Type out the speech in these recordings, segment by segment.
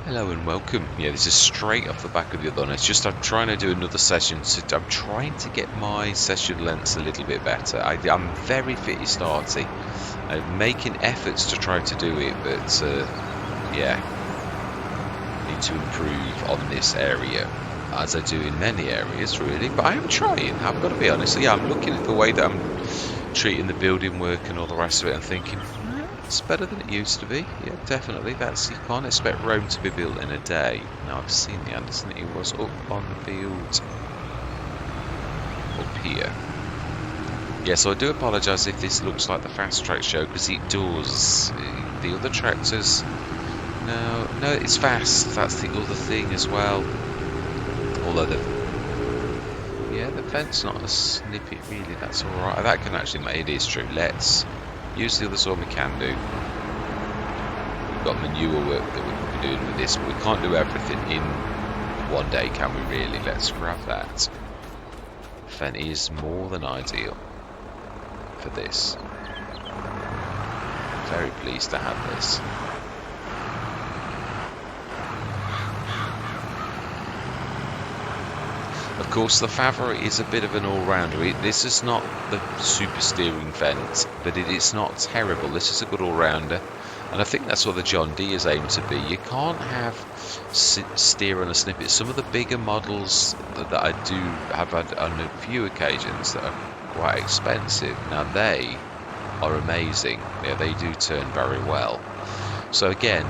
Hello and welcome. Yeah, this is straight off the back of the other one. It's just I'm trying to do another session. I'm trying to get my session lengths a little bit better. I'm very fitty starty. I'm making efforts to try to do it, but yeah, need to improve on this area, as I do in many areas really. But I am trying. I've got to be honest. Yeah, I'm looking at the way that I'm treating the building work and all the rest of it, and thinking, it's better than it used to be. Yeah, definitely. You can't expect Rome to be built in a day. Now I've seen the Anderson. It was up on the field up here. Yeah, so I do apologise if this looks like the fast track show, because it does. The other tractors, no, it's fast. That's the other thing as well. Although the fence not a snippet really. That's all right. That can actually make it is true. Let's use the other sword we can do. Got manure work that we can be doing with this, but we can't do everything in one day, can we really? Let's grab that. Fen is more than ideal for this. Very pleased to have this. Of course, the Favre is a bit of an all-rounder. This is not the super steering fence, but it's not terrible. This is a good all-rounder. And I think that's what the John D is aimed to be. You can't have steer on a snippet. Some of the bigger models that I do have had on a few occasions that are quite expensive. Now they are amazing. Yeah, they do turn very well. So again,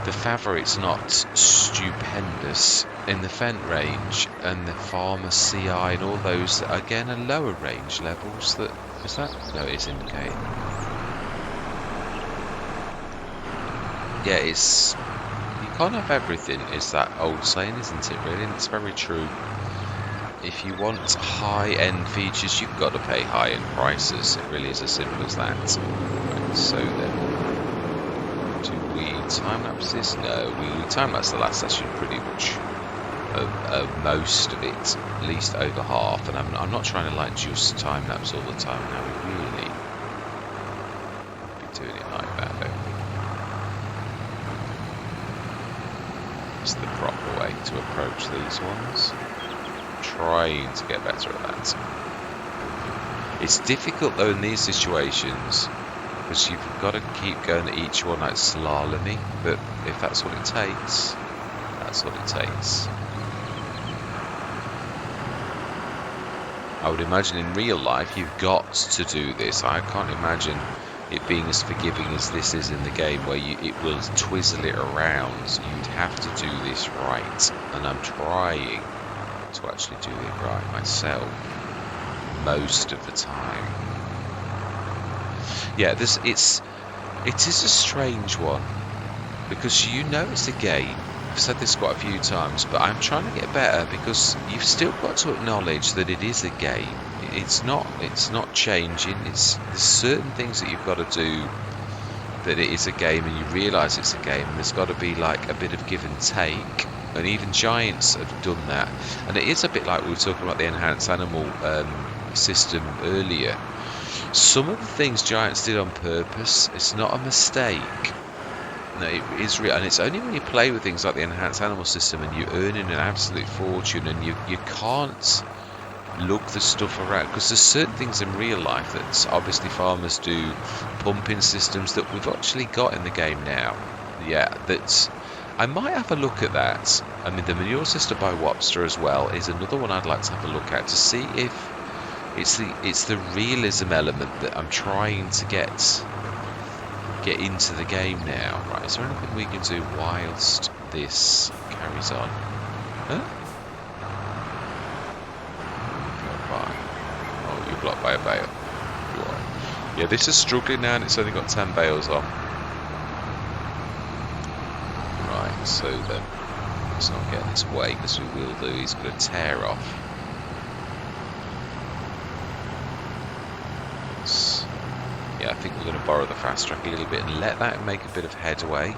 the Favre, it's not stupendous in the Fendt range, and the Farmer CI and all those that again are lower range levels. That is that? No, it is indicated. Yeah, you can't have everything, is that old saying, isn't it, really? And it's very true. If you want high-end features, you've got to pay high-end prices. It really is as simple as that. Right, so then, do we time-lapse this? No, we time-lapse the last session pretty much. Most of it, at least over half. And I'm not trying to like just time-lapse all the time now. We really be doing it like that, don't we? It's the proper way to approach these ones. Trying to get better at that. It's difficult though in these situations, because you've got to keep going at each one like slalomy, but if that's what it takes, that's what it takes. I would imagine in real life you've got to do this. I can't imagine it being as forgiving as this is in the game, where it will twizzle it around. You'd have to do this right, and I'm trying to actually do it right myself most of the time. Yeah, it is a strange one, because you know it's a game. I've said this quite a few times, but I'm trying to get better, because you've still got to acknowledge that it is a game. It's not changing. There's certain things that you've got to do that it is a game, and you realise it's a game, and there's got to be like a bit of give and take. And even Giants have done that. And it is a bit like we were talking about the enhanced animal system earlier. Some of the things Giants did on purpose. It's not a mistake. No, it is real, and it's only when you play with things like the enhanced animal system and you're earning an absolute fortune, and you can't lug the stuff around, because there's certain things in real life that obviously farmers do, pumping systems that we've actually got in the game now. Yeah, that's. I might have a look at that. I mean, the manure system by Wopster as well is another one I'd like to have a look at, to see if it's the realism element that I'm trying to get into the game now. Right, is there anything we can do whilst this carries on? Huh? Oh, you're blocked by a bale. You are. Yeah, this is struggling now, and it's only got 10 bales on. Right, so then let's not get in its way, because we will do. He's going to tear off. Yeah, I think we're going to borrow the fast track a little bit and let that make a bit of headway.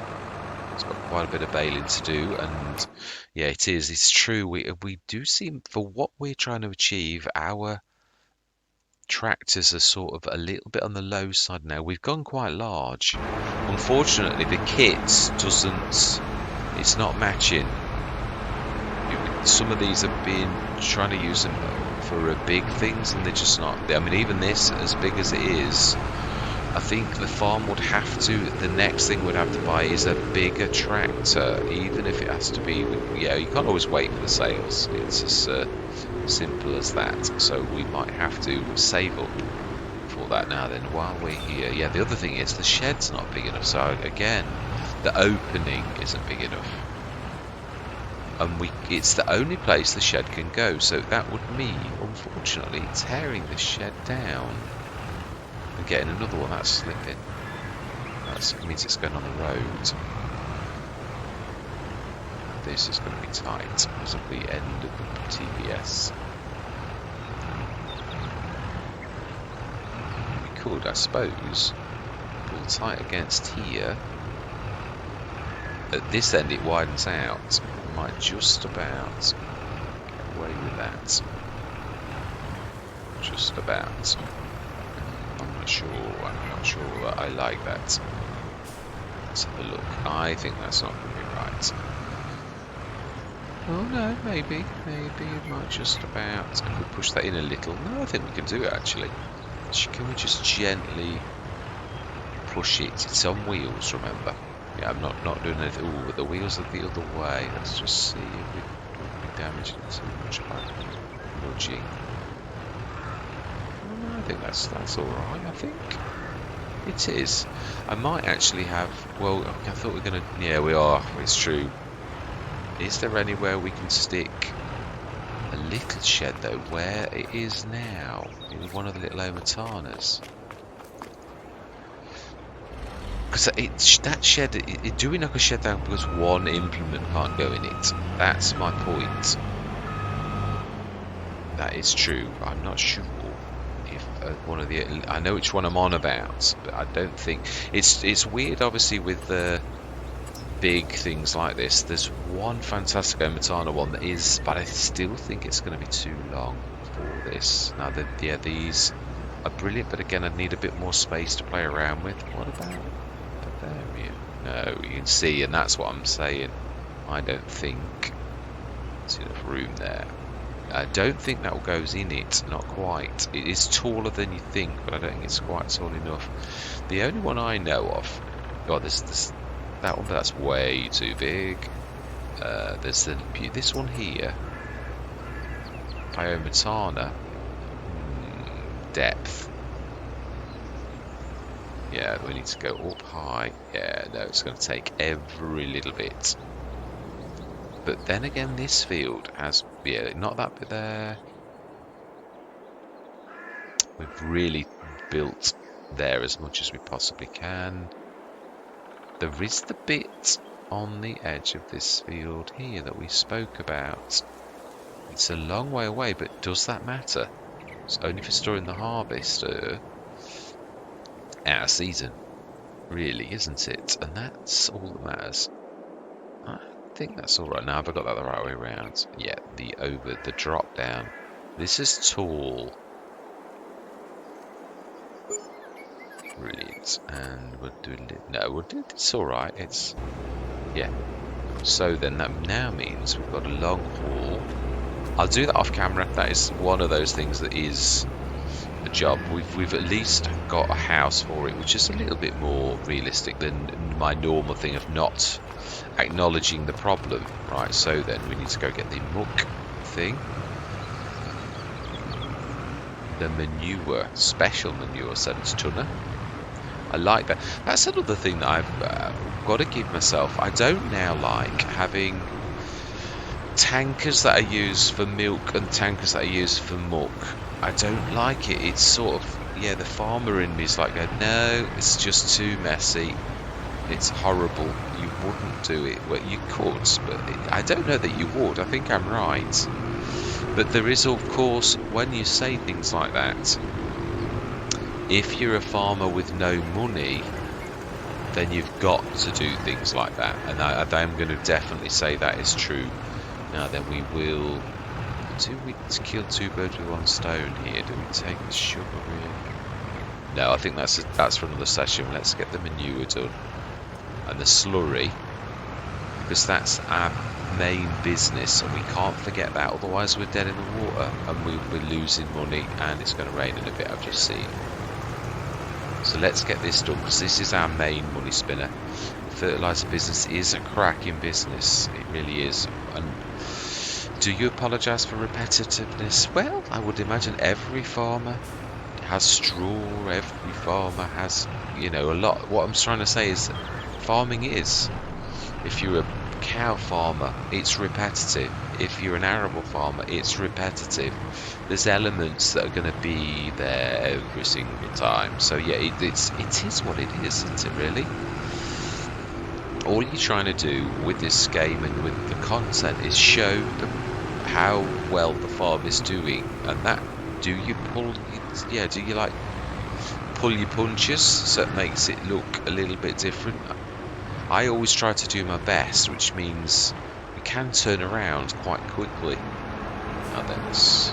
It's got quite a bit of baling to do, and yeah, it's true. We do seem, for what we're trying to achieve, our tractors are sort of a little bit on the low side now. We've gone quite large. Unfortunately, the kit doesn't it's not matching. Some of these have been trying to use them for big things, and they're just not. I mean, even this, as big as it is, I think the farm would have to. The next thing we'd have to buy is a bigger tractor, even if it has to be. Yeah, you can't always wait for the sales. It's as simple as that. So we might have to save up for that now. Then, while we're here, yeah. The other thing is the shed's not big enough. So again, the opening isn't big enough. And it's the only place the shed can go, so that would mean, unfortunately, tearing the shed down and getting another one. That's slipping. That means it's going on the road. This is going to be tight because of the end of the TBS. We could, I suppose, pull tight against here. At this end, it widens out. Might just about get away with that. Just about. I'm not sure that I like that. Let's have a look. I think that's not going to be right. Oh no, maybe it might just about. If we push that in a little. No, I think we can do it actually. Can we just gently push it? It's on wheels, remember. Yeah, I'm not doing anything. Ooh, the wheels are the other way. Let's just see if we don't be damaging too much by nudging. I think that's alright, I think. It is. I might actually have... Well, I thought we were going to... Yeah, we are. It's true. Is there anywhere we can stick a little shed, though, where it is now? In one of the little Omatanas? Because that shed, doing like a shed down because one implement can't go in it. That's my point. That is true. I'm not sure if one of the. I know which one I'm on about, but I don't think it's weird. Obviously, with the big things like this, there's one fantastic Omatana one that is, but I still think it's going to be too long for this. Now, these are brilliant, but again, I need a bit more space to play around with. What about? Area. No, you can see, and that's what I'm saying. I don't think there's enough room there. I don't think that goes in it, not quite. It is taller than you think, but I don't think it's quite tall enough. The only one I know of, oh, there's that one, but that's way too big. There's this one here, Pyomatana, depth. Yeah, we need to go up high. Yeah, no, it's going to take every little bit. But then again, this field has, yeah, not that bit there. We've really built there as much as we possibly can. There is the bit on the edge of this field here that we spoke about. It's a long way away, but does that matter? It's only for storing the harvest. Out of season, really, isn't it? And that's all that matters. I think that's all right. Now, have I got that the right way around? Yeah, the drop down. This is tall. Brilliant. And we'll do it's all right. It's yeah. So then that now means we've got a long haul. I'll do that off camera. That is one of those things that is a job. We've at least got a house for it, which is a little bit more realistic than my normal thing of not acknowledging the problem. Right, so then we need to go get the muck thing. The manure, special manure, sense tonner. I like that. That's another thing that I've got to give myself. I don't now like having tankers that are used for milk and tankers that are used for muck. I don't like it. It's sort of, yeah, the farmer in me is like, no, it's just too messy. It's horrible. You wouldn't do it. Well, you could, but I don't know that you would. I think I'm right. But there is, of course, when you say things like that, if you're a farmer with no money, then you've got to do things like that. And I'm going to definitely say that is true. Now then, we will... Do we kill two birds with one stone here? Do we take the sugar in? No, I think that's for another session. Let's get the manure done. And the slurry. because that's our main business, and we can't forget that. Otherwise, we're dead in the water, and we're losing money, and it's going to rain in a bit. I've just seen. So let's get this done, because this is our main money spinner. Fertilizer business is a cracking business. It really is. And do you apologise for repetitiveness? Well, I would imagine every farmer has straw. Every farmer has, a lot. What I'm trying to say is, farming is. If you're a cow farmer, it's repetitive. If you're an arable farmer, it's repetitive. There's elements that are going to be there every single time. So yeah, it is what it is, isn't it? Really. All you're trying to do with this game and with the content is show how well the farm is doing, and that do you like pull your punches so it makes it look a little bit different? I always try to do my best, which means we can turn around quite quickly. Now that's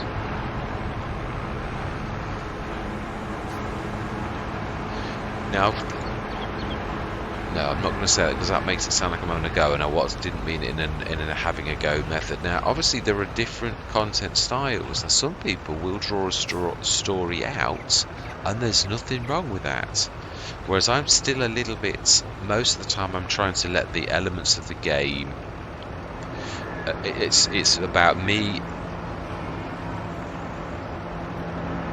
no, I'm not going to say that because that makes it sound like I'm having a go, and I didn't mean it in a having a go method. Now, obviously, there are different content styles. Now, some people will draw a story out, and there's nothing wrong with that. Whereas I'm still a little bit, most of the time, I'm trying to let the elements of the game. It's about me.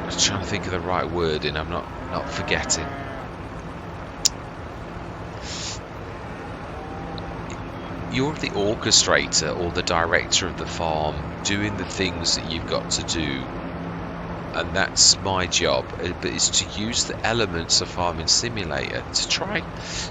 I'm trying to think of the right word, and I'm not forgetting. You're the orchestrator or the director of the farm, doing the things that you've got to do, and that's my job. But it's to use the elements of Farming Simulator to try.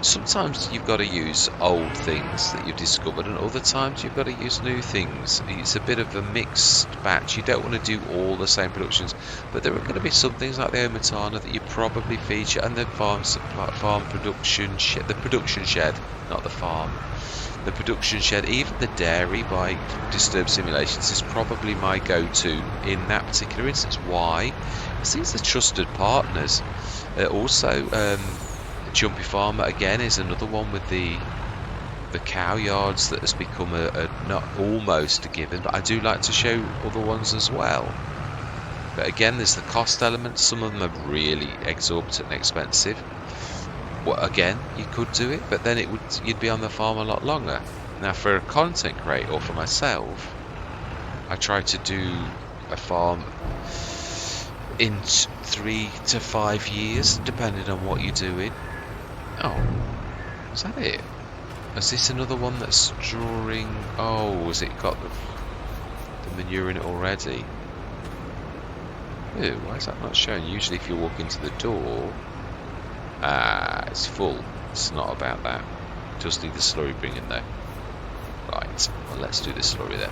Sometimes you've got to use old things that you've discovered, and other times you've got to use new things. It's a bit of a mixed batch. You don't want to do all the same productions, but there are going to be some things like the Omatana that you probably feature, and the farm production shed, the production shed, not the farm. The production shed, even the dairy by Disturbed Simulations is probably my go-to in that particular instance. Why? Because these are trusted partners. Also, Jumpy Farmer again is another one with the cow yards that has become a not almost a given, but I do like to show other ones as well. But again, there's the cost element. Some of them are really exorbitant and expensive. Well, again, you could do it, but then you'd be on the farm a lot longer. Now, for a content creator or for myself, I try to do a farm in 3 to 5 years, depending on what you're doing. Oh, is that it? Is this another one that's drawing? Oh, has it got the manure in it already? Ew, why is that not showing? Usually, if you walk into the door. It's full. It's not about that. Just need the slurry bringing though. Right, well, let's do the slurry then.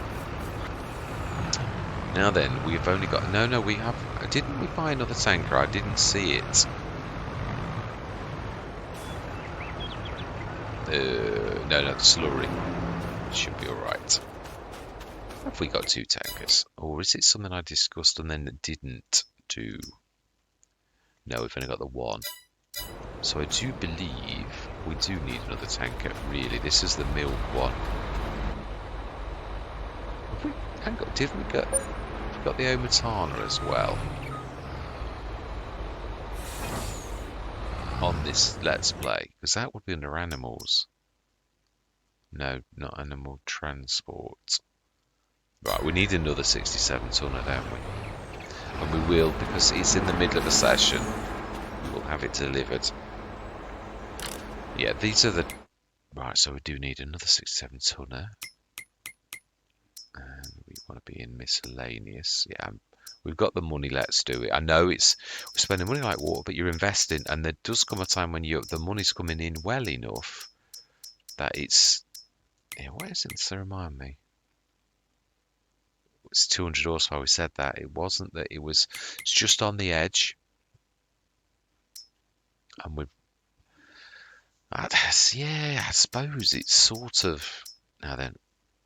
Now then, we've only got... No, we have... Didn't we buy another tanker? I didn't see it. No, the slurry. Should be alright. Have we got 2 tankers? Or is it something I discussed and then didn't do? No, we've only got the 1. So I do believe we do need another tanker, really. This is the milk one. Didn't we got... We've got the Omatana as well. On this Let's Play. Because that would be under animals. No, not animal transport. Right, we need another 67 tonner, don't we? And we will, because it's in the middle of a session. We will have it delivered. Yeah, these are the... Right, so we do need another 67 tonner. And we want to be in miscellaneous. Yeah, we've got the money, let's do it. I know we're spending money like water, but you're investing, and there does come a time when the money's coming in well enough that it's... Yeah, what is it? So remind me. It's 200 horsepower, we said that. It wasn't that, it's just on the edge. And we've... yeah, I suppose it's sort of... Now then,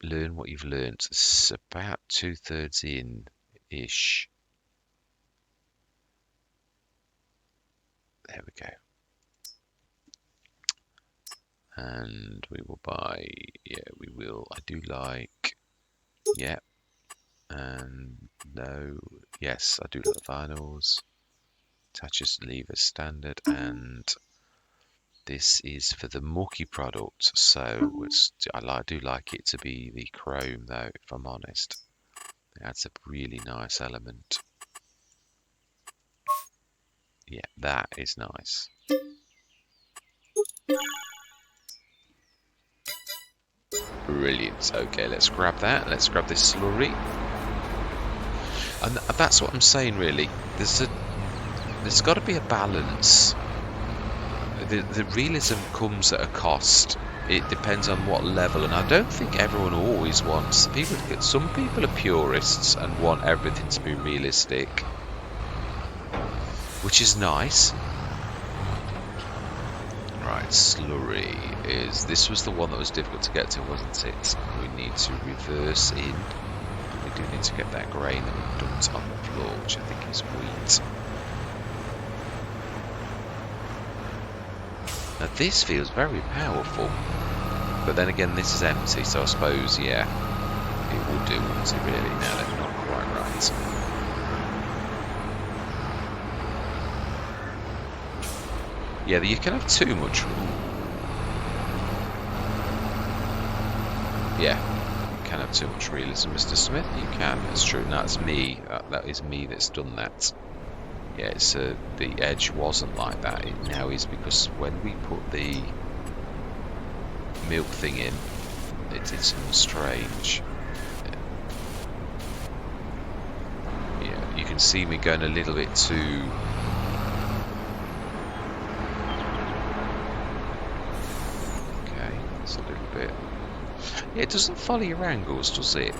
learn what you've learnt. It's about 2/3 in-ish. There we go. And we will buy, yeah, we will. I do like, yeah, and no, yes, I do like the vinyls. Attaches lever standard, and this is for the mucky product, so I do like it to be the chrome though, if I'm honest. It adds a really nice element. Yeah, that is nice. Brilliant. Okay, let's grab that. Let's grab this slurry. And that's what I'm saying, really. There's got to be a balance. The realism comes at a cost. It depends on what level, and I don't think everyone always wants. Some people are purists and want everything to be realistic, which is nice. Right, slurry this was the one that was difficult to get to, wasn't it? We need to reverse in. We do need to get that grain that we dumped on the floor, which I think is wheat. Now this feels very powerful, but then again this is empty, so I suppose, yeah, it will do, won't it really? No, that's not quite right. Yeah, you can have too much. Yeah, you can have too much realism, Mr. Smith. You can. That's true. No, that's me. That is me that's done that. Yeah, it's the edge wasn't like that. It now is, because when we put the milk thing in, it did something strange. Yeah, you can see me going a little bit too. Okay, it's a little bit. Yeah, it doesn't follow your angles, does it?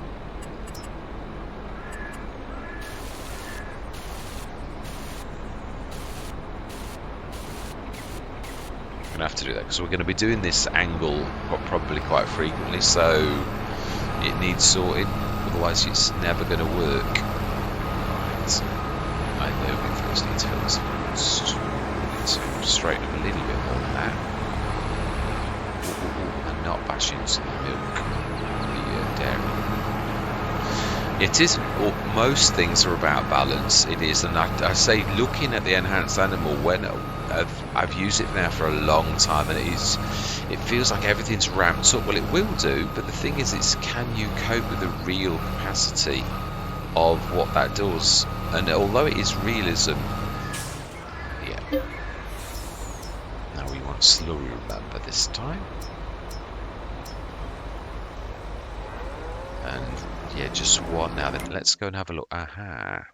Have to do that because we're going to be doing this angle probably quite frequently, so it needs sorting, otherwise it's never going to work. Right. I know we first need to fill this. To straighten up a little bit more than that. And not bash into the milk, the dairy. It is. Most things are about balance. It is, and I say, looking at the enhanced animal, when I've used it now for a long time, and it feels like everything's ramped up. Well, it will do, but the thing is, can you cope with the real capacity of what that does? And although it is realism, yeah. Now we want slurry, remember, this time. And yeah, just one now. Then let's go and have a look. Aha,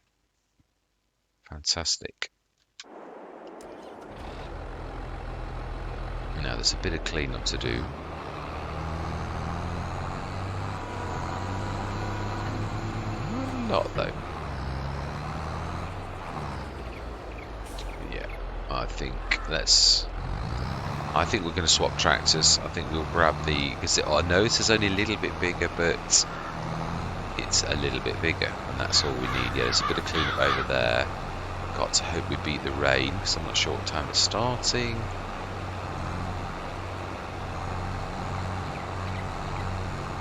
fantastic. Now there's a bit of cleanup to do. Not though. Yeah, I think we're going to swap tractors. I think we'll grab because I know this is only a little bit bigger, but it's a little bit bigger, and that's all we need. Yeah, there's a bit of cleanup over there. Got to hope we beat the rain, because I'm not sure what time it's starting.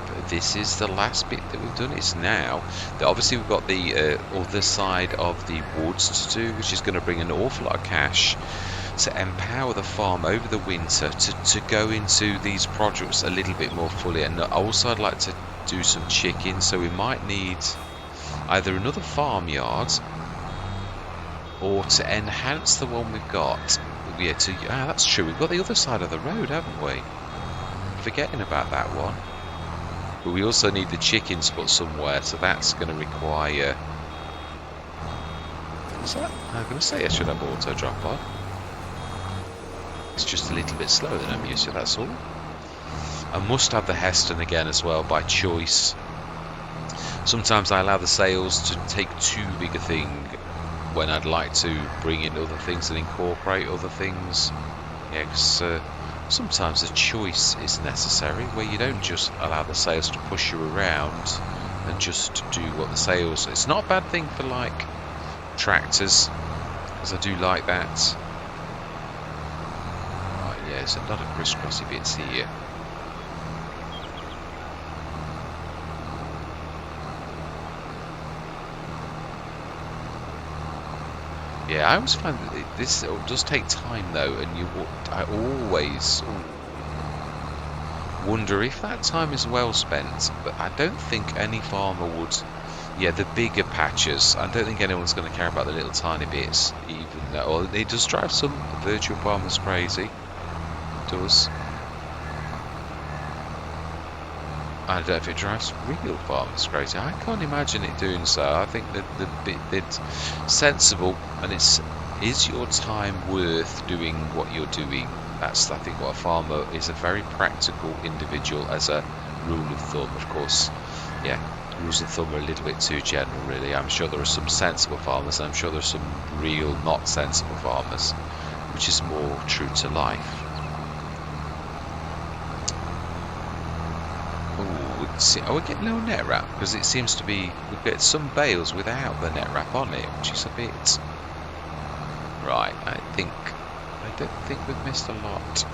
But this is the last bit that we've done. It's now. Obviously, we've got the other side of the woods to do, which is going to bring an awful lot of cash to empower the farm over the winter to go into these projects a little bit more fully. And also I'd like to do some chickens, so we might need either another farmyard or to enhance the one we've got. Yeah, that's true, we've got the other side of the road, haven't we? Forgetting about that one. But we also need the chickens put somewhere, so that's going to require. I'm going to say I should have auto drop on. It's just a little bit slower than I'm used to, that's all. I must have the Heston again as well, by choice. Sometimes I allow the sales to take too big a thing when I'd like to bring in other things and incorporate other things. Yeah, because sometimes a choice is necessary, where you don't just allow the sales to push you around and just do what the sales. It's not a bad thing for like tractors, because I do like that. there's a lot of crisscrossy bits here. Yeah, I always find that this does take time though, and I always wonder if that time is well spent. But I don't think any farmer would. Yeah, the bigger patches, I don't think anyone's going to care about the little tiny bits, even though, or it does drive some virtual farmers crazy. It does. I don't know if it drives real farmers crazy. I can't imagine it doing so. I think that it's sensible, and is your time worth doing what you're doing? That's, I think, what a farmer is, a very practical individual as a rule of thumb. Of course, yeah, rules of thumb are a little bit too general, really. I'm sure there are some sensible farmers, and I'm sure there are some real not sensible farmers, which is more true to life. We're getting no net wrap, because it seems to be, we get some bales without the net wrap on it, which is a bit... Right, I don't think we've missed a lot.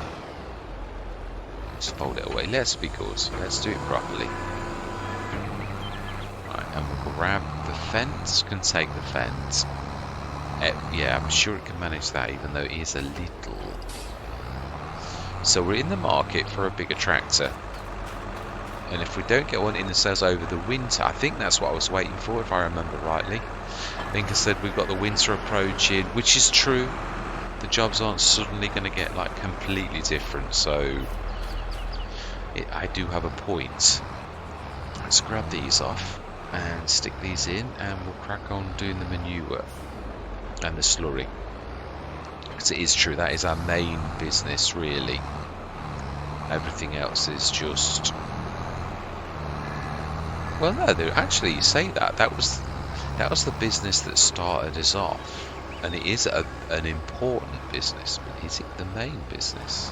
Let's fold it away. Let's be good. Let's do it properly. Right, and we'll grab the fence. Can take the fence. Yeah, I'm sure it can manage that, even though it is a little. So we're in the market for a bigger tractor. And if we don't get one in that says over the winter, I think that's what I was waiting for, if I remember rightly. I think I said we've got the winter approaching, which is true. The jobs aren't suddenly going to get like completely different, so I do have a point. Let's grab these off and stick these in, and we'll crack on doing the manure and the slurry. Because it is true, that is our main business, really. Everything else is just... Well, no, actually, you say that. That was the business that started us off. And it is an important business, but is it the main business?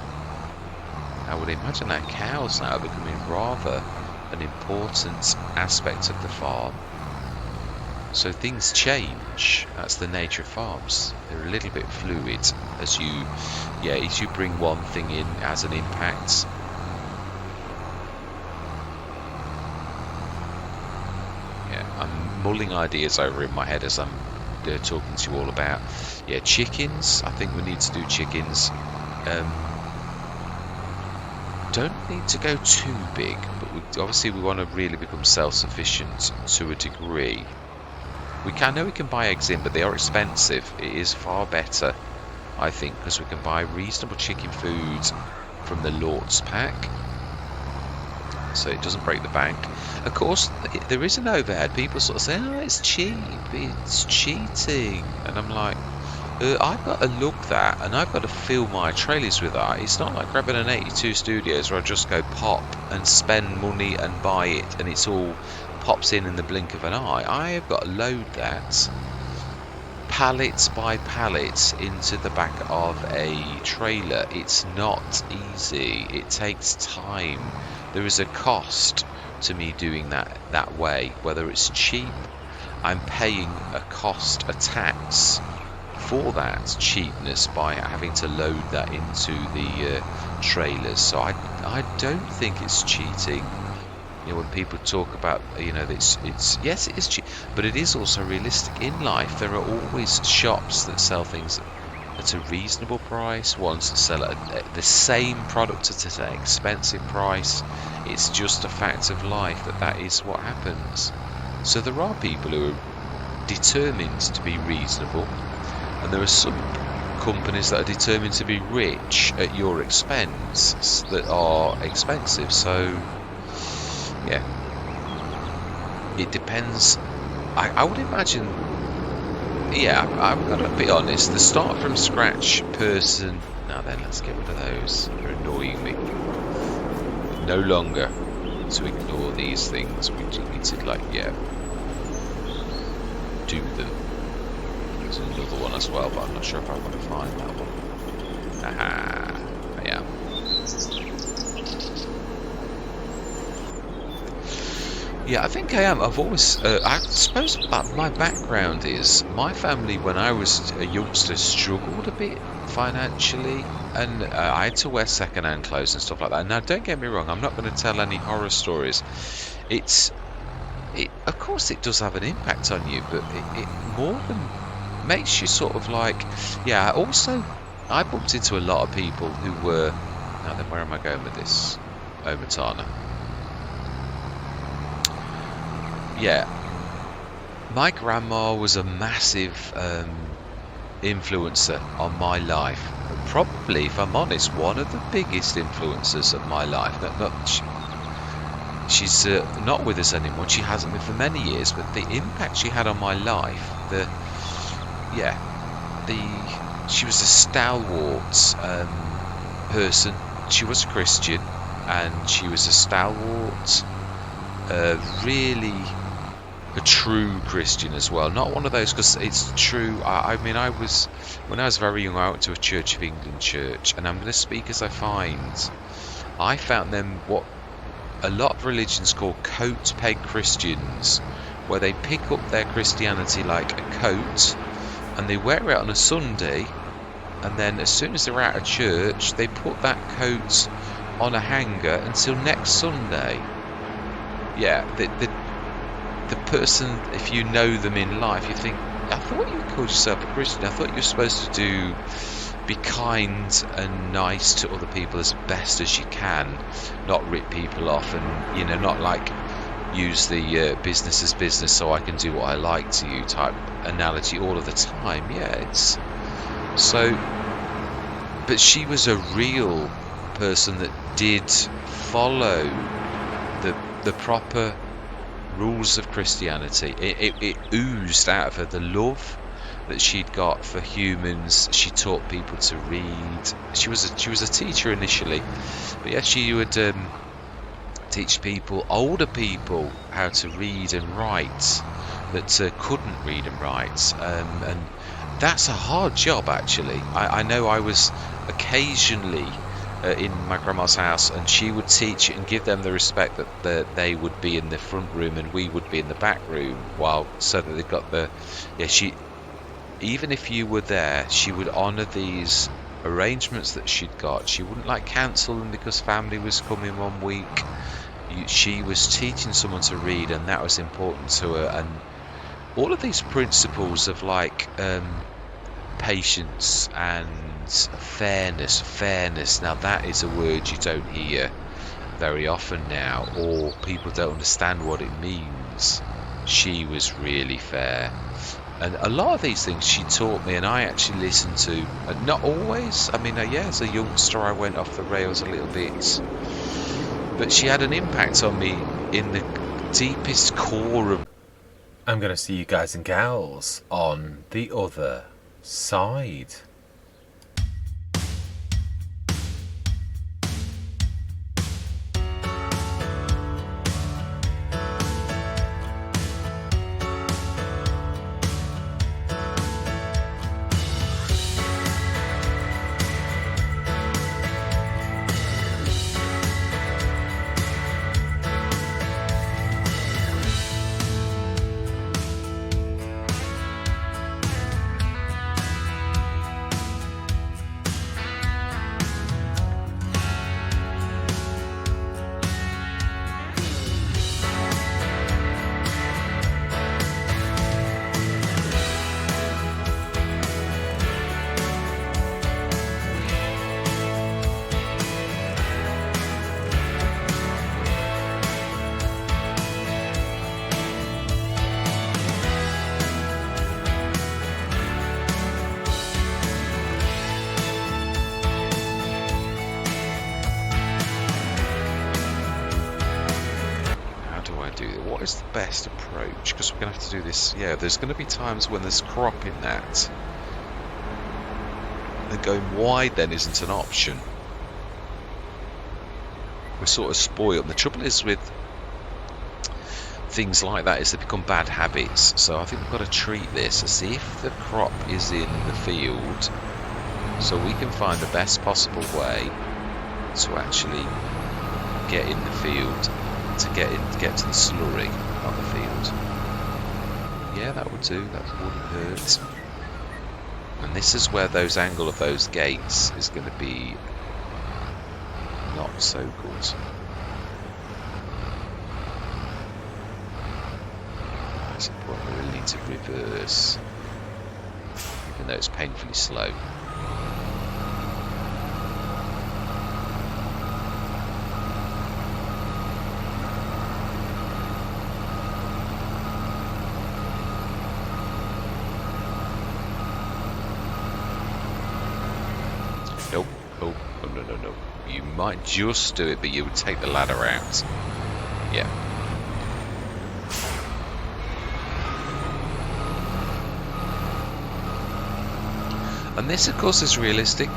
I would imagine that cows now are becoming rather an important aspect of the farm. So things change. That's the nature of farms. They're a little bit fluid as you bring one thing in, it has an impact. Yeah, I'm mulling ideas over in my head as I'm talking to you all about. Yeah, chickens. I think we need to do chickens. Don't need to go too big, but obviously we want to really become self-sufficient to a degree. I know we can buy eggs in, but they are expensive. It is far better, I think, because we can buy reasonable chicken food from the Lord's pack, so it doesn't break the bank. Of course, there is an overhead. People sort of say, "Oh, it's cheap, it's cheating," and I'm like, I've got to lug that, and I've got to fill my trailers with that. It's not like grabbing an 82 Studios where I just go pop and spend money and buy it, and it's all pops in the blink of an eye. I have got to load that pallets by pallets into the back of a trailer. It's not easy. It takes time. There is a cost to me doing that way. Whether it's cheap, I'm paying a cost, a tax for that cheapness by having to load that into the trailers. So I don't think it's cheating. You know, when people talk about, you know, it's yes, it is cheap, but it is also realistic in life. There are always shops that sell things at a reasonable price, ones that sell the same product at an expensive price. It's just a fact of life that is what happens. So there are people who are determined to be reasonable, and there are some companies that are determined to be rich at your expense that are expensive. So yeah, it depends. I would imagine, yeah, I've got to be honest, the start from scratch person. Now then, let's get rid of those. They're annoying me. No longer to ignore these things. We just need to, like, yeah, do them. There's another one as well, but I'm not sure if I want to find that one. Aha, yeah. Yeah, I think I am. I've always, I suppose my background is, my family when I was a youngster struggled a bit financially. and I had to wear second-hand clothes and stuff like that. Now, don't get me wrong, I'm not going to tell any horror stories. Of course, it does have an impact on you, but it more than makes you sort of like, yeah. Also, I bumped into a lot of people who were. Now then, where am I going with this? Oh, Matana. Yeah, my grandma was a massive influencer on my life. Probably, if I'm honest, one of the biggest influencers of my life. She's not with us anymore. She hasn't been for many years, but the impact she had on my life, she was a stalwart person. She was a Christian, and she was a stalwart, really a true Christian as well. Not one of those, because it's true. I mean, when I was very young, I went to a Church of England church, and I'm going to speak as I find. I found them what a lot of religions call coat peg Christians, where they pick up their Christianity like a coat, and they wear it on a Sunday, and then as soon as they're out of church, they put that coat on a hanger until next Sunday. Yeah, the person, if you know them in life, you think, I thought you called yourself a Christian. I thought you were supposed to be kind and nice to other people as best as you can, not rip people off, and not like use the business as business so I can do what I like to you type analogy all of the time. Yeah, it's so. But she was a real person that did follow the proper rules of Christianity. It oozed out of her the love that she'd got for humans. She taught people to read. She was a teacher initially, but yeah, she would teach people, older people, how to read and write that couldn't read and write, and that's a hard job actually. I know I was occasionally in my grandma's house, and she would teach it and give them the respect that they would be in the front room and we would be in the back room, so that they got she, even if you were there, she would honour these arrangements that she'd got. She wouldn't like cancel them because family was coming one week. She was teaching someone to read, and that was important to her. And all of these principles of like patience and fairness. Now that is a word you don't hear very often now, or people don't understand what it means. She was really fair. And a lot of these things she taught me, and I actually listened to. Not always. I mean, as a youngster, I went off the rails a little bit. But she had an impact on me in the deepest core of. I'm going to see you guys and gals on the other side. What is the best approach? Because we're going to have to do this. Yeah, there's going to be times when there's crop in that. And going wide then isn't an option. We're sort of spoiled. And the trouble is with things like that is they become bad habits. So I think we've got to treat this as if the crop is in the field, so we can find the best possible way to actually get in the field, to get to the slurry on the field. Yeah, that would do. That wouldn't hurt. And this is where those angle of those gates is going to be not so good. That's a point where we need to reverse, even though it's painfully slow. Nope. Oh, no. You might just do it, but you would take the ladder out. Yeah. And this, of course, is realistic.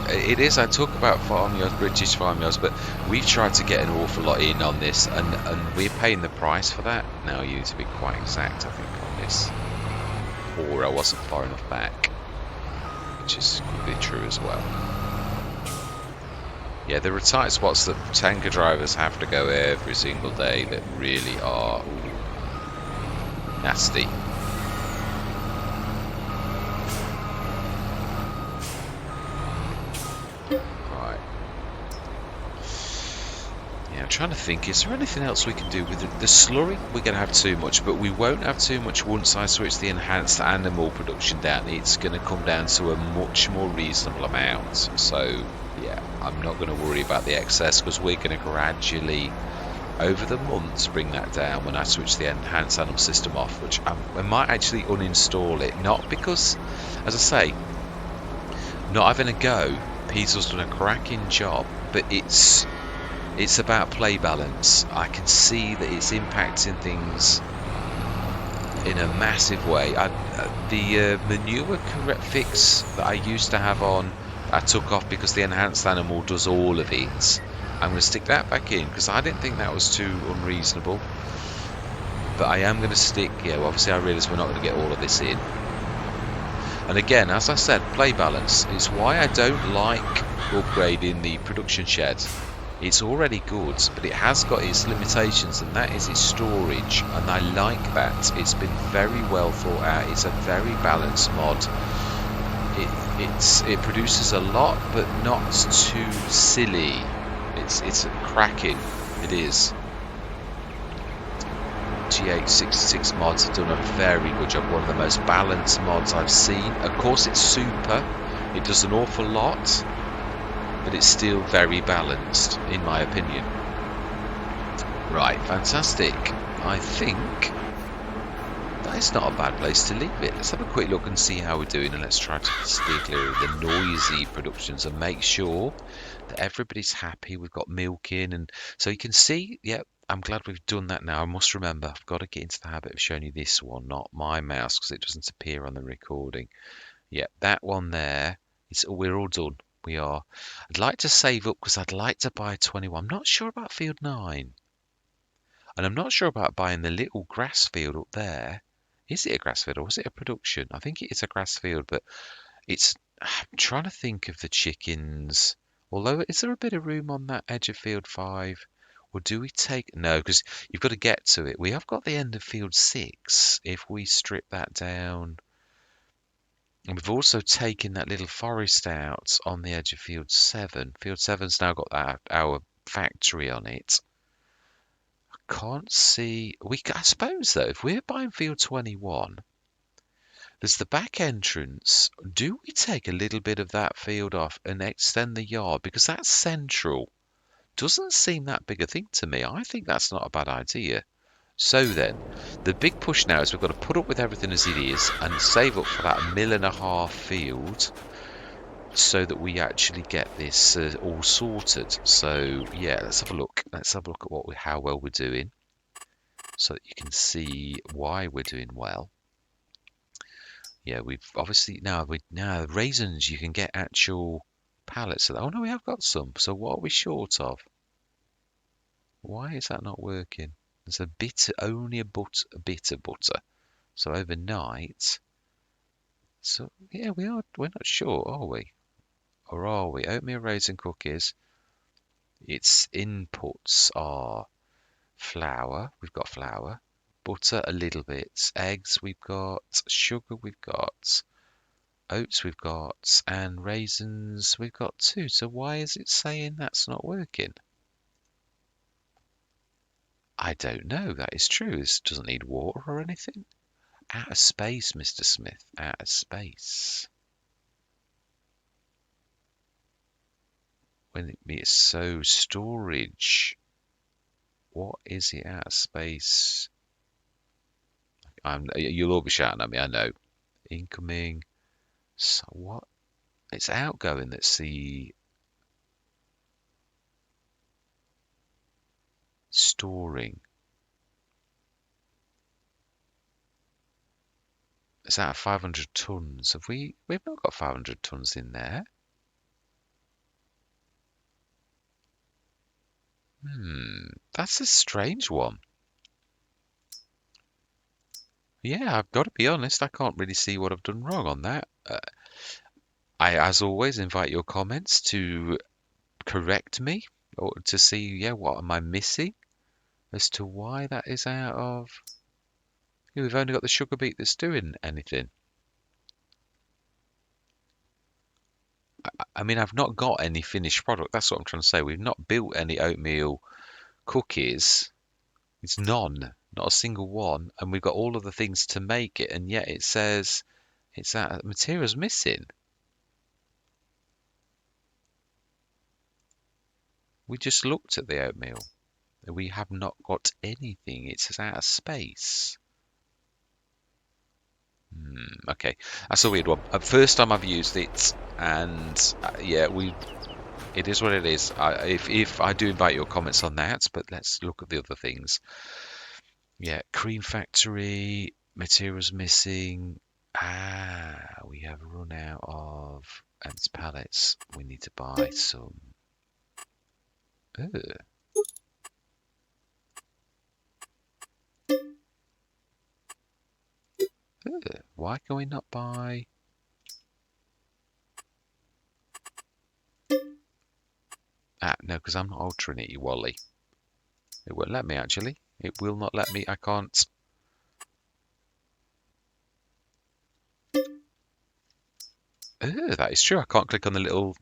It is. I talk about farmyards, British farmyards, but we've tried to get an awful lot in on this, and we're paying the price for that. Now, you need to be quite exact, I think, on this. Or I wasn't far enough back, which is could be true as well. Yeah, there are tight spots that tanker drivers have to go every single day that really are nasty. Right. Yeah, I'm trying to think, is there anything else we can do with it? The slurry, we're going to have too much, but we won't have too much once I switch the enhanced animal production down. It's going to come down to a much more reasonable amount. So, yeah, I'm not going to worry about the excess because we're going to gradually, over the months, bring that down when I switch the enhanced animal system off, which I might actually uninstall it. Not because, as I say, not having a go, Piesel's done a cracking job, but it's about play balance. I can see that it's impacting things in a massive way. The manure correct fix that I used to have on, I took off because the enhanced animal does all of it. I'm going to stick that back in because I didn't think that was too unreasonable. But I am going to stick, yeah, well, obviously I realise we're not going to get all of this in. And again, as I said, play balance is why I don't like upgrading the production shed. It's already good, but it has got its limitations, and that is its storage, and I like that. It's been very well thought out. It's a very balanced mod. It produces a lot, but not too silly. It's cracking. It is. GH66 mods have done a very good job. One of the most balanced mods I've seen. Of course, it's super. It does an awful lot, but it's still very balanced, in my opinion. Right, fantastic. I think that is not a bad place to leave it. Let's have a quick look and see how we're doing, and let's try to steer clear of the noisy productions and make sure that everybody's happy. We've got milk in, and so you can see, yep, I'm glad we've done that now. I must remember, I've got to get into the habit of showing you this one, not my mouse, because it doesn't appear on the recording. Yep, that one there, we're all done. We are. I'd like to save up because I'd like to buy 21. I'm not sure about field 9. And I'm not sure about buying the little grass field up there. Is it a grass field or was it a production? I think it is a grass field, but I'm trying to think of the chickens. Although, is there a bit of room on that edge of field 5? Or do we take... No, because you've got to get to it. We have got the end of field 6. If we strip that down... And we've also taken that little forest out on the edge of field 7. Field 7's now got our factory on it. I can't see... I suppose, though, if we're buying field 21, there's the back entrance. Do we take a little bit of that field off and extend the yard? Because that's central. Doesn't seem that big a thing to me. I think that's not a bad idea. So then, the big push now is we've got to put up with everything as it is and save up for that 1.5 mile field so that we actually get this all sorted. So yeah, let's have a look. Let's have a look at how well we're doing so that you can see why we're doing well. Yeah, we've obviously now raisins you can get actual pallets of that. Oh no, we have got some. So what are we short of? Why is that not working? There's only a bit of butter. So overnight. So yeah, we're not sure, are we? Or are we? Oatmeal raisin cookies. Its inputs are flour. We've got flour. Butter a little bit. Eggs we've got. Sugar we've got. Oats we've got, and raisins we've got too. So why is it saying that's not working? I don't know. That is true. This doesn't need water or anything. Out of space, Mr. Smith. Out of space. When it's so storage. What is it out of space? You'll all be shouting at me, I know. Incoming. So what? It's outgoing that's the storing. It's out of 500 tons. We've not got 500 tons in there. That's a strange one. Yeah, I've got to be honest, I can't really see what I've done wrong on that. I, as always, invite your comments to correct me or to see, yeah, what am I missing as to why that is out of. Yeah, we've only got the sugar beet that's doing anything. I mean, I've not got any finished product. That's what I'm trying to say. We've not built any oatmeal cookies. It's none, not a single one. And we've got all of the things to make it, and yet it says it's that material's missing. We just looked at the oatmeal. We have not got anything. It says out of space. Okay, that's a weird one. First time I've used it, and yeah, it is what it is. If I do invite your comments on that, but let's look at the other things. Yeah, cream factory, materials missing. We have run out of ants pallets. We need to buy some. Ugh. Ugh. Why can we not buy? No, because I'm not altering it, you Wally. It won't let me, actually. It will not let me. I can't. That is true. I can't click on the little.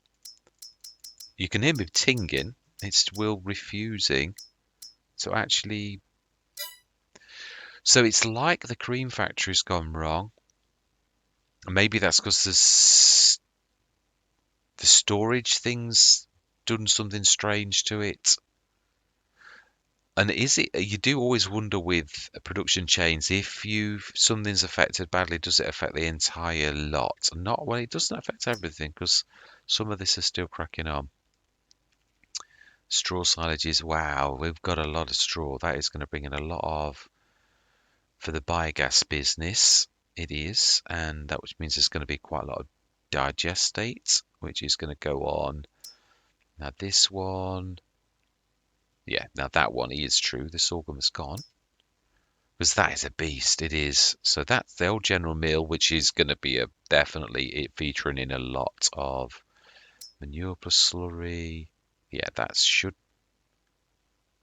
You can hear me tinging. It's still refusing. So actually. So it's like the cream factory's gone wrong. Maybe that's because the storage thing's done something strange to it. And is it? You do always wonder with production chains if something's affected badly, does it affect the entire lot? Not well. It doesn't affect everything because some of this is still cracking on. Straw silages. Wow, we've got a lot of straw. That is going to bring in a lot of for the biogas business. It is, and that which means there's going to be quite a lot of digestate, which is going to go on. Now this one. Yeah, now that one is true. The sorghum has gone. Because that is a beast, it is. So that's the old General Meal, which is going to be definitely it featuring in a lot of manure plus slurry. Yeah, that should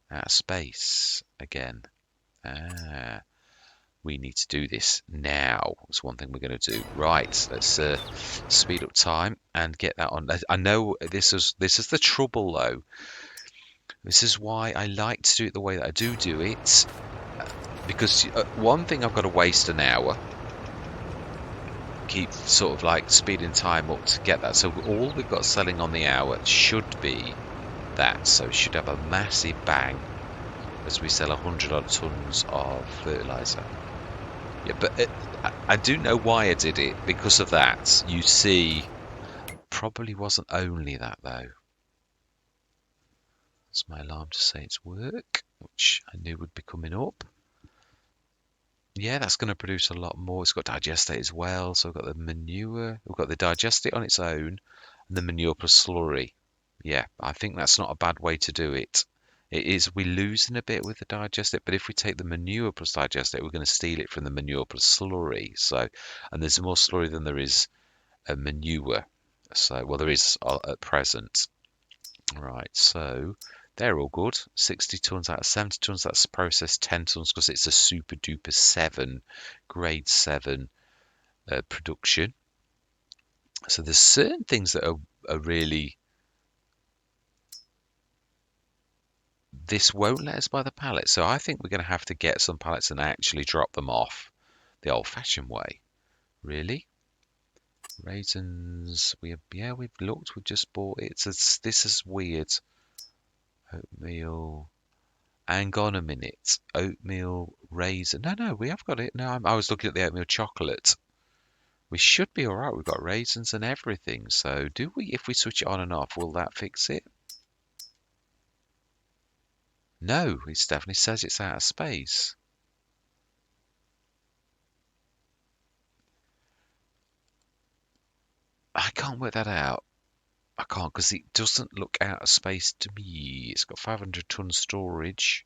out of space again. We need to do this now. That's one thing we're going to do. Right, let's speed up time and get that on. I know this is the trouble though. This is why I like to do it the way that I do it. Because one thing I've got to waste an hour, keep sort of like speeding time up to get that. So all we've got selling on the hour should be that. So it should have a massive bang as we sell 100 odd tons of fertilizer. Yeah, but I do know why I did it because of that. You see, probably wasn't only that though. That's my alarm to say it's work, which I knew would be coming up. Yeah, that's going to produce a lot more. It's got digestate as well. So we've got the manure. We've got the digestate on its own and the manure plus slurry. Yeah, I think that's not a bad way to do it. It is, we're losing a bit with the digestate, but if we take the manure plus digestate, we're going to steal it from the manure plus slurry. So, and there's more slurry than there is a manure. So, well, there is at present. Right, so they're all good. 60 tons out of 70 tons, that's processed 10 tons because it's a super duper 7, grade 7 production. So there's certain things that are really, this won't let us buy the pallets. So I think we're going to have to get some pallets and actually drop them off the old-fashioned way. Really? Raisins, yeah, we've looked, we've just bought it. This is weird. Oatmeal. Hang on a minute. Oatmeal raisin. No, we have got it. No, I was looking at the oatmeal chocolate. We should be all right. We've got raisins and everything. So do we, if we switch it on and off, will that fix it? No, it definitely says it's out of space. I can't work that out. I can't because it doesn't look out of space to me. It's got 500 ton storage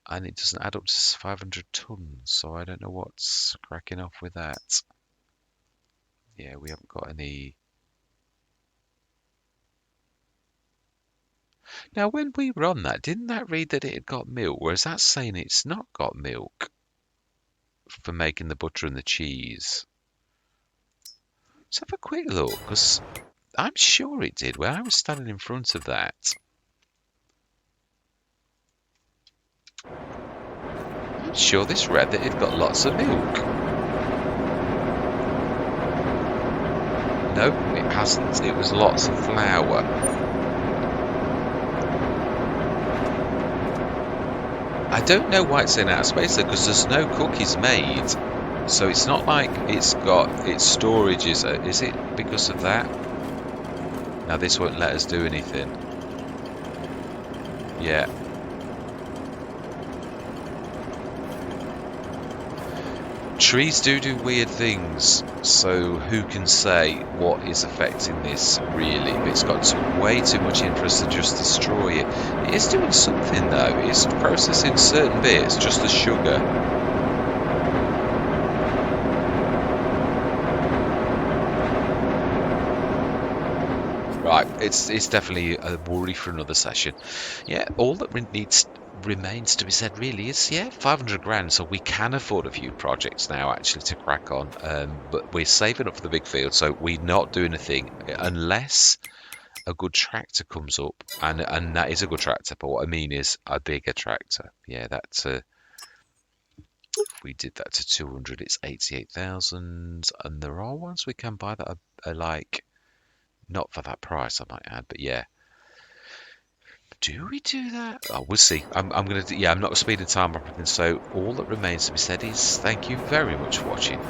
and it doesn't add up to 500 tons. So I don't know what's cracking off with that. Yeah, we haven't got any. Now, when we run that, didn't that read that it had got milk? Whereas that's saying it's not got milk for making the butter and the cheese. Let's have a quick look because I'm sure it did when I was standing in front of that. I'm sure this read that it got lots of milk. No, it hasn't. It was lots of flour. I don't know why it's saying out of space though, because there's no cookies made. So it's not like it's got its storage is it because of that? Now this won't let us do anything. Yeah. Trees do weird things, so who can say what is affecting this really? But it's got way too much in for us to just destroy it. It is doing something though. It's processing certain bits, just the sugar. Right, it's definitely a worry for another session. Yeah, all that remains to be said really is, yeah, 500 grand, so we can afford a few projects now actually to crack on, but we're saving up for the big field, so we're not doing a thing unless a good tractor comes up, and that is a good tractor, but what I mean is a bigger tractor. Yeah, that's if we did that to 200, it's 88,000, and there are ones we can buy that are like, not for that price I might add, but yeah. Do we do that? Oh, we'll see. I'm gonna do, yeah, I'm not speeding time up anything, so all that remains to be said is thank you very much for watching.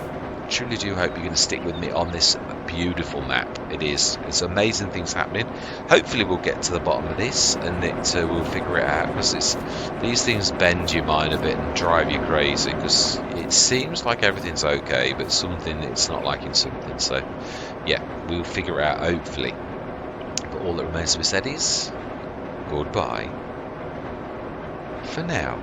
Truly do hope you're going to stick with me on this beautiful map. It's amazing things happening. Hopefully we'll get to the bottom of this and we'll figure it out, because these things bend your mind a bit and drive you crazy, because it seems like everything's okay, but something it's not liking something. So yeah, we'll figure it out hopefully. But all that remains to be said is goodbye for now.